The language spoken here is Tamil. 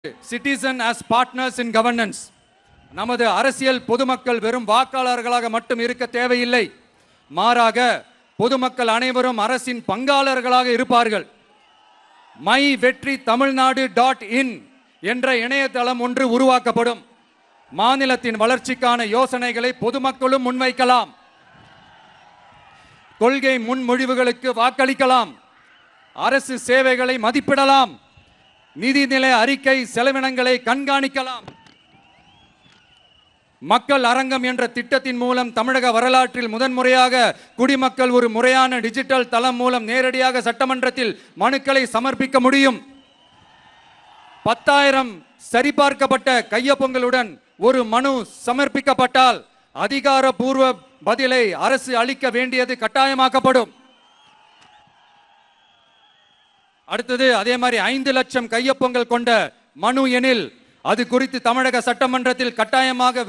Citizen as partners in governance. நமது அரசியல் பொதுமக்கள் வெறும் வாக்காளர்களாக மட்டும் இருக்க தேவையில்லை. மாறாக பொதுமக்கள் அனைவரும் அரசின் பங்காளர்களாக இருப்பார்கள். மை வெற்றி தமிழ்நாடு.in என்ற இணையதளம் ஒன்று உருவாக்கப்படும். மாநிலத்தின் வளர்ச்சிக்கான யோசனைகளை பொதுமக்களும் முன்வைக்கலாம். கொள்கை முன்மொழிவுகளுக்கு வாக்களிக்கலாம். அரசு சேவைகளை மதிப்பிடலாம். நிதிநிலை அறிக்கை செலவினங்களை கண்காணிக்கலாம். மக்கள் அரங்கம் என்ற திட்டத்தின் மூலம் தமிழக வரலாற்றில் முதன்முறையாக குடிமக்கள் ஒரு முறையான டிஜிட்டல் தளம் மூலம் நேரடியாக சட்டமன்றத்தில் மனுக்களை சமர்ப்பிக்க முடியும். 10,000 சரிபார்க்கப்பட்ட கையொப்பங்களுடன் ஒரு மனு சமர்ப்பிக்கப்பட்டால் அதிகாரப்பூர்வ பதிலை அரசு அளிக்க வேண்டியது கட்டாயமாக்கப்படும். அடுத்தது அதே மாதிரி 5 லட்சம் கையொப்பங்கள் கொண்ட மனு எனில் அது குறித்து தமிழக சட்டமன்றத்தில் கட்டாயமாக